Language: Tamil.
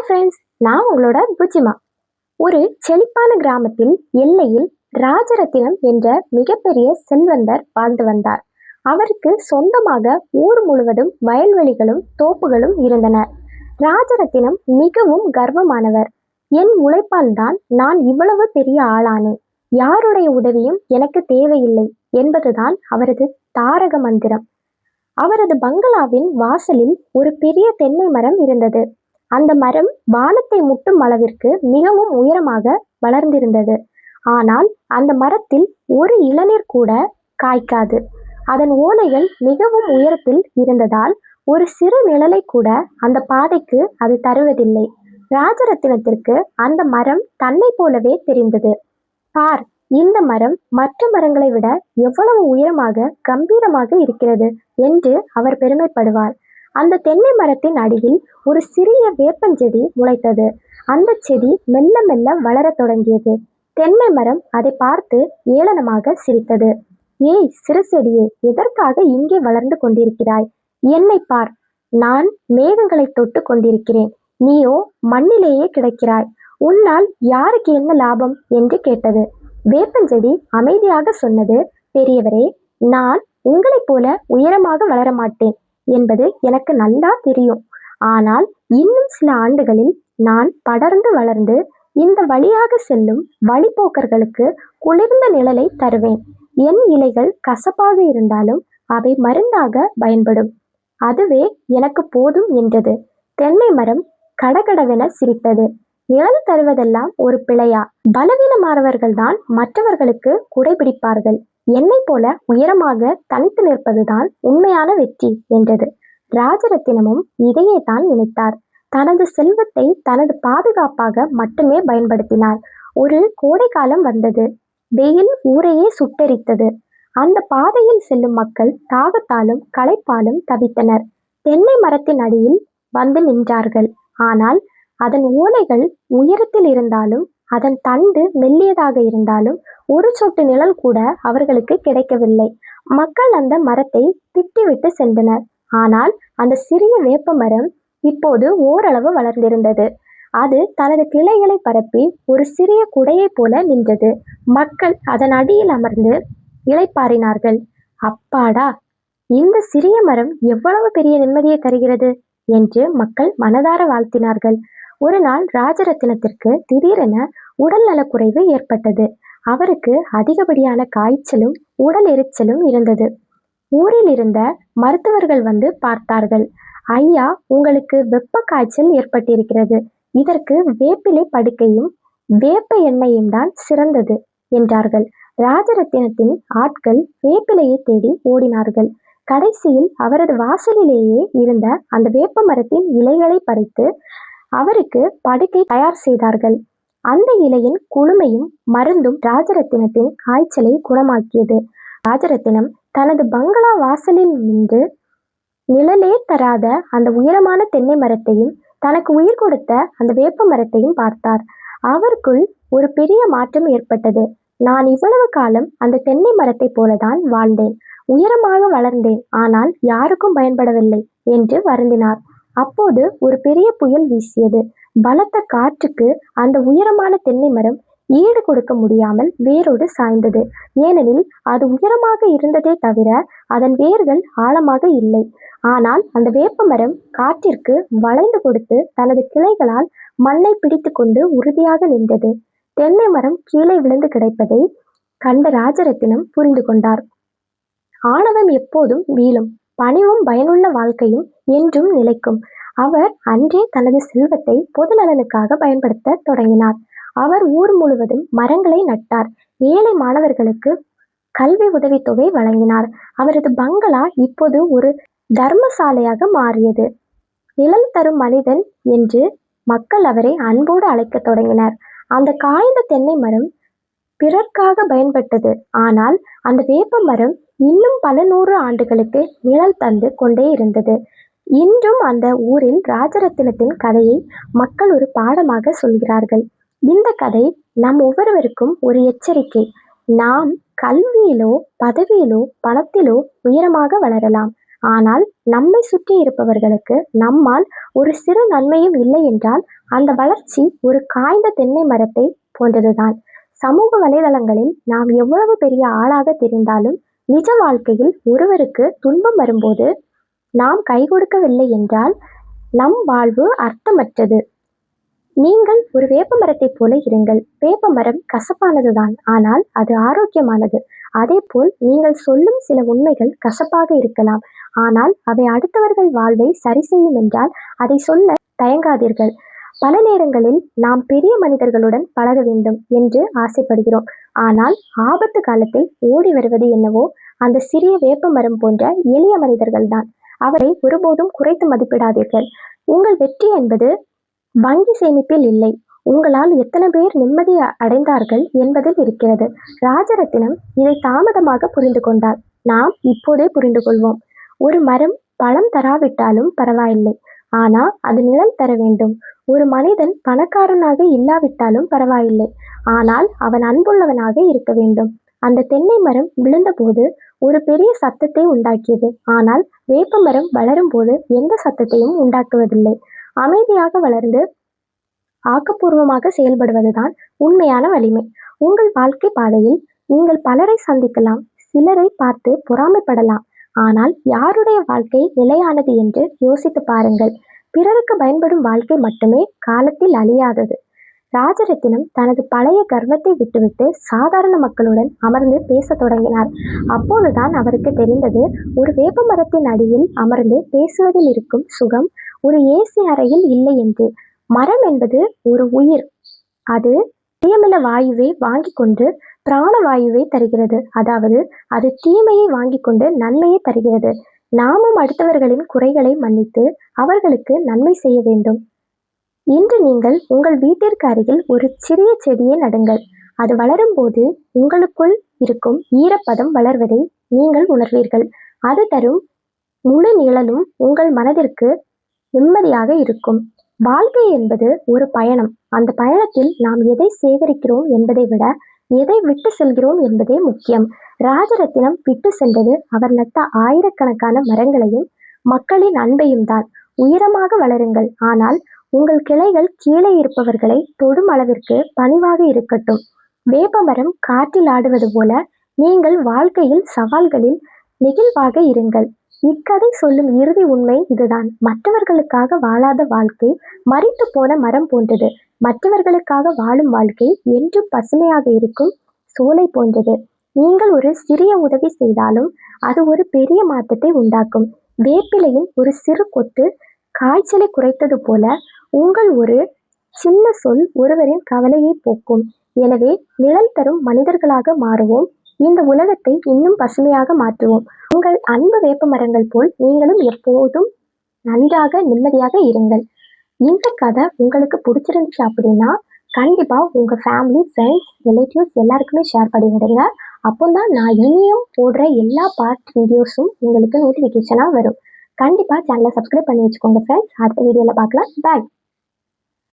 ஹாய் ஃப்ரெண்ட்ஸ், நான் உங்களோட புஜிமா. ஒரு செழிப்பான கிராமத்தில் எல்லையில் ராஜரத்தினம் என்ற மிகப்பெரிய செல்வந்தர் வாழ்ந்து வந்தார். அவருக்கு சொந்தமாக ஊர் முழுவதும் வயல்வெளிகளும் தோப்புகளும் இருந்தன. ராஜரத்தினம் மிகவும் கர்வமானவர். என் உழைப்பால் தான் நான் இவ்வளவு பெரிய ஆளானேன். யாருடைய உதவியும் எனக்கு தேவையில்லை என்பதுதான் அவரது தாரக மந்திரம். அவரது பங்களாவின் வாசலில் ஒரு பெரிய தென்னை மரம் இருந்தது. அந்த மரம் வானத்தை முட்டும் அளவிற்கு மிகவும் உயரமாக வளர்ந்திருந்தது. ஆனால் அந்த மரத்தில் ஒரு இளநீர் கூட காய்க்காது. அதன் ஓலைகள் மிகவும் உயரத்தில் இருந்ததால் ஒரு சிறு நிழலை கூட அந்த பாதைக்கு அது தருவதில்லை. ராஜரத்தினத்திற்கு அந்த மரம் தன்னை போலவே தெரிந்தது. பார், இந்த மரம் மற்ற மரங்களை விட எவ்வளவு உயரமாக கம்பீரமாக இருக்கிறது என்று அவர் பெருமைப்படுவார். அந்த தென்னை மரத்தின் அடியில் ஒரு சிறிய வேப்பஞ்செடி முளைத்தது. அந்த செடி மெல்ல மெல்ல வளரத் தொடங்கியது. தென்னை மரம் அதை பார்த்து ஏளனமாக சிரித்தது. ஏய் சிறு செடியே, எதற்காக இங்கே வளர்ந்து கொண்டிருக்கிறாய்? என்னை பார், நான் மேகங்களை தொட்டு கொண்டிருக்கிறேன். நீயோ மண்ணிலேயே கிடக்கிறாய். உன்னால் யாருக்கு என்ன லாபம் என்று கேட்டது. வேப்பஞ்செடி அமைதியாக சொன்னது, பெரியவரே, நான் உங்களைப் போல உயரமாக வளர மாட்டேன் என்பது எனக்கு நல்லா தெரியும். ஆனால் இன்னும் சில ஆண்டுகளில் நான் படர்ந்து வளர்ந்து இந்த வழியாக செல்லும் வழிபோக்கர்களுக்கு குளிர்ந்த நிழலை தருவேன். என் இலைகள் கசப்பாக இருந்தாலும் அவை மருந்தாக பயன்படும். அதுவே எனக்கு போதும் என்றது. தென்னை மரம் கடகடவென சிரித்தது. நிழல் தருவதெல்லாம் ஒரு பிழையா? பலவீனமானவர்கள்தான் மற்றவர்களுக்கு குடைபிடிப்பார்கள். என்னை போல உயரமாக தனித்து நிற்பதுதான் உண்மையான வெற்றி என்றது. ராஜரத்தினமும் இதையே தான் நினைத்தார். தனது செல்வத்தை தனது பாதுகாப்பாக மட்டுமே பயன்படுத்தினார். ஒரு கோடை காலம் வந்தது. வெயில் ஊரையே சுட்டெரித்தது. அந்த பாதையில் செல்லும் மக்கள் தாகத்தாலும் களைப்பாலும் தவித்தனர். தென்னை மரத்தின் அடியில் வந்து நின்றார்கள். ஆனால் அதன் ஓலைகள் உயரத்தில் இருந்தாலும் அதன் தண்டு மெல்லியதாக இருந்தாலும் ஒரு சொட்டு நிழல் கூட அவர்களுக்கு கிடைக்கவில்லை. மக்கள் அந்த மரத்தை திட்டிவிட்டு சென்றனர். ஆனால் அந்த சிறிய வேப்ப மரம் இப்போது ஓரளவு வளர்ந்திருந்தது. அது தனது கிளைகளை பரப்பி ஒரு சிறிய குடையை போல நின்றது. மக்கள் அதன் அடியில் அமர்ந்து இளைப்பாறினார்கள். அப்பாடா, இந்த சிறிய மரம் எவ்வளவு பெரிய நிம்மதியை தருகிறது என்று மக்கள் மனதார வாழ்த்தினார்கள். ஒரு நாள் ராஜரத்தினத்திற்கு திடீரென உடல் நலக்குறைவு ஏற்பட்டது. அவருக்கு அதிகப்படியான காய்ச்சலும் உடல் எரிச்சலும் இருந்தது. ஊரில் இருந்த மருத்துவர்கள் வந்து பார்த்தார்கள். ஐயா, உங்களுக்கு வெப்ப காய்ச்சல் ஏற்பட்டிருக்கிறது. இதற்கு வேப்பிலை படுக்கையும் வேப்ப எண்ணெயும் தான் சிறந்தது என்றார்கள். ராஜரத்தினத்தின் ஆட்கள் வேப்பிலையை தேடி ஓடினார்கள். கடைசியில் அவரது வாசலிலேயே இருந்த அந்த வேப்ப மரத்தின் இலைகளை பறித்து அவருக்கு படுக்கை தயார் செய்தார்கள். அந்த இலையின் குளுமையும் மருந்தும் ராஜரத்தினத்தின் காய்ச்சலை குணமாக்கியது. ராஜரத்தினம் தனது பங்களா வாசலில் நின்று நிழலே தராத அந்த உயரமான தென்னை மரத்தையும் தனக்கு உயிர் கொடுத்த அந்த வேப்ப மரத்தையும் பார்த்தார். அவருக்குள் ஒரு பெரிய மாற்றம் ஏற்பட்டது. நான் இவ்வளவு காலம் அந்த தென்னை மரத்தை போலதான் வாழ்ந்தேன். உயரமாக வளர்ந்தேன், ஆனால் யாருக்கும் பயன்படவில்லை என்று வருந்தினார். அப்போது ஒரு பெரிய புயல் வீசியது. பலத்த காற்றுக்கு அந்த உயரமான தென்னை மரம் ஈடு கொடுக்க முடியாமல் வேரோடு சாய்ந்தது. ஏனெனில் அது உயரமாக இருந்ததே தவிர அதன் வேர்கள் ஆழமாக இல்லை. ஆனால் அந்த வேப்ப மரம் காற்றிற்கு வளைந்து கொடுத்து தனது கிளைகளால் மண்ணை பிடித்து கொண்டு உறுதியாக நின்றது. தென்னை மரம் கீழே விழுந்து கிடைப்பதை கண்ட ராஜரத்தினம் புரிந்து கொண்டார். ஆணவம் எப்போதும் வீழும், பணிவும் பயனுள்ள வாழ்க்கையும் என்றும் நிலைக்கும். அவர் அன்றே தனது செல்வத்தை பொது நலனுக்காக பயன்படுத்த தொடங்கினார். அவர் ஊர் முழுவதும் மரங்களை நட்டார். ஏழை மாணவர்களுக்கு கல்வி உதவித்தொகை வழங்கினார். அவரது பங்களா இப்போது ஒரு தர்மசாலையாக மாறியது. நிழல் தரும் மனிதன் என்று மக்கள் அவரை அன்போடு அழைக்க தொடங்கினர். அந்த காய்ந்த தென்னை மரம் பிறர்க்காக பயன்பட்டது. ஆனால் அந்த வேப்ப மரம் இன்னும் பல 100 ஆண்டுகளுக்கு நிழல் தந்து கொண்டே இருந்தது. இன்றும் அந்த ஊரில் ராஜரத்தினத்தின் கதையை மக்கள் ஒரு பாடமாக சொல்கிறார்கள். இந்த கதை நம் ஒவ்வொருவருக்கும் ஒரு எச்சரிக்கை. நாம் கல்வியிலோ பதவியிலோ பணத்திலோ உயரமாக வளரலாம். ஆனால் நம்மை சுற்றி இருப்பவர்களுக்கு நம்மால் ஒரு சிறு நன்மையும் இல்லை என்றால் அந்த வளர்ச்சி ஒரு காய்ந்த தென்னை மரத்தை போன்றதுதான். சமூக வலைதளங்களில் நாம் எவ்வளவு பெரிய ஆளாக தெரிந்தாலும் நிஜ வாழ்க்கையில் ஒருவருக்கு துன்பம் வரும்போது நாம் கை கொடுக்கவில்லை என்றால் நம் வாழ்வு அர்த்தமற்றது. நீங்கள் ஒரு வேப்ப மரத்தைப் போல இருங்கள். வேப்ப மரம் கசப்பானதுதான், ஆனால் அது ஆரோக்கியமானது. அதேபோல் நீங்கள் சொல்லும் சில உண்மைகள் கசப்பாக இருக்கலாம், ஆனால் அவை அடுத்தவர்கள் வாழ்வை சரி செய்யும் என்றால் அதை சொல்ல தயங்காதீர்கள். பல நேரங்களில் நாம் பெரிய மனிதர்களுடன் பழக வேண்டும் என்று ஆசைப்படுகிறோம், ஆனால் ஆபத்து காலத்தில் ஓடி வருவது என்னவோ அந்த சிறிய வேப்ப மரம் போன்ற எளிய மனிதர்கள்தான். அவரை ஒருபோதும் குறைத்து மதிப்பிடாதீர்கள். உங்கள் வெற்றி என்பது வங்கி சேமிப்பில் இல்லை, உங்களால் எத்தனை பேர் நிம்மதி அடைந்தார்கள் என்பதில் இருக்கிறது. ராஜரத்தினம் இதை தாமதமாக புரிந்து கொண்டார். நாம் இப்போதே புரிந்து கொள்வோம். ஒரு மரம் பழம் தராவிட்டாலும் பரவாயில்லை, ஆனா அது நிழல் தர வேண்டும். ஒரு மனிதன் பணக்காரனாக இல்லாவிட்டாலும் பரவாயில்லை, ஆனால் அவன் அன்புள்ளவனாக இருக்க வேண்டும். அந்த தென்னை மரம் விழுந்தபோது ஒரு பெரிய சத்தத்தை உண்டாக்கியது, ஆனால் வேப்ப மரம் வளரும் போது எந்த சத்தத்தையும் உண்டாக்குவதில்லை. அமைதியாக வளர்ந்து ஆக்கப்பூர்வமாக செயல்படுவதுதான் உண்மையான வலிமை. உங்கள் வாழ்க்கை பாதையில் நீங்கள் பலரை சந்திக்கலாம், சிலரை பார்த்து பொறாமைப்படலாம், ஆனால் யாருடைய வாழ்க்கை நிலையானது என்று யோசித்து பாருங்கள். பிறருக்கு பயன்படும் வாழ்க்கை மட்டுமே காலத்தில் அழியாதது. ராஜரத்தினம் தனது பழைய கர்வத்தை விட்டுவிட்டு சாதாரண மக்களுடன் அமர்ந்து பேசத் தொடங்கினார். அப்போதுதான் அவருக்கு தெரிந்தது, ஒரு வேப்ப மரத்தின் அடியில் அமர்ந்து பேசுவதில் இருக்கும் சுகம் ஒரு ஏசி அறையில் இல்லை என்று. மரம் என்பது ஒரு உயிர். அது தீயமில வாயுவை வாங்கி கொண்டு பிராண வாயுவை தருகிறது. அதாவது அது தீமையை வாங்கி கொண்டு நன்மையை தருகிறது. நாமும் அடுத்தவர்களின் குறைகளை மன்னித்து அவர்களுக்கு நன்மை செய்ய வேண்டும். இன்று நீங்கள் உங்கள் வீட்டிற்கு அருகில் ஒரு சிறிய செடியை நடுங்கள். அது வளரும் போது உங்களுக்குள் இருக்கும் ஈரப்பதம் வளர்வதை நீங்கள் உணர்வீர்கள். அது தரும் முழு நிழலும் உங்கள் மனதிற்கு நிம்மதியாக இருக்கும். வாழ்க்கை என்பது ஒரு பயணம். அந்த பயணத்தில் நாம் எதை சேகரிக்கிறோம் என்பதை விட எதை விட்டு செல்கிறோம் என்பதே முக்கியம். ராஜரத்தினம் விட்டு சென்றது அவர் நட்ட ஆயிரக்கணக்கான மரங்களையும் மக்களின் அன்பையும் தான். உயரமாக வளருங்கள், ஆனால் உங்கள் கிளைகள் கீழே இருப்பவர்களை தொடும் அளவிற்கு பணிவாக இருக்கட்டும். வேப்பமரம் காற்றில் ஆடுவது போல நீங்கள் வாழ்க்கையில் சவால்களில் நெகிழ்வாக இருங்கள். இக்கதை சொல்லும் இறுதி உண்மை இதுதான். மற்றவர்களுக்காக வாழாத வாழ்க்கை மரித்து போன மரம் போன்றது. மற்றவர்களுக்காக வாழும் வாழ்க்கை என்றும் பசுமையாக இருக்கும் சோலை போன்றது. நீங்கள் ஒரு சிறிய உதவி செய்தாலும் அது ஒரு பெரிய மாற்றத்தை உண்டாக்கும். வேப்பிலையின் ஒரு சிறு கொத்து காய்ச்சலை குறைத்தது போல உங்கள் ஒரு சின்ன சொல் ஒருவரின் கவலையை போக்கும். எனவே நிழல் தரும் மனிதர்களாக மாறுவோம். இந்த உலகத்தை இன்னும் பசுமையாக மாற்றுவோம். உங்கள் அன்பு வேப்ப மரங்கள் போல் நீங்களும் எப்போதும் நன்றாக நிம்மதியாக இருங்கள். இந்த கதை உங்களுக்கு பிடிச்சிருந்துச்சு அப்படின்னா கண்டிப்பா உங்க ஃபேமிலி, ஃப்ரெண்ட்ஸ், ரிலேட்டிவ்ஸ் எல்லாருக்குமே ஷேர் பண்ணி விடுங்க. அப்போதான் நான் இனியும் போடுற எல்லா பார்ட் வீடியோஸும் உங்களுக்கு நோட்டிஃபிகேஷனாக வரும். கண்டிப்பா சேனலை சப்ஸ்கிரைப் பண்ணி வச்சுக்கோங்க ஃப்ரெண்ட்ஸ். அடுத்த வீடியோவில் பார்க்கலாம். பாய்.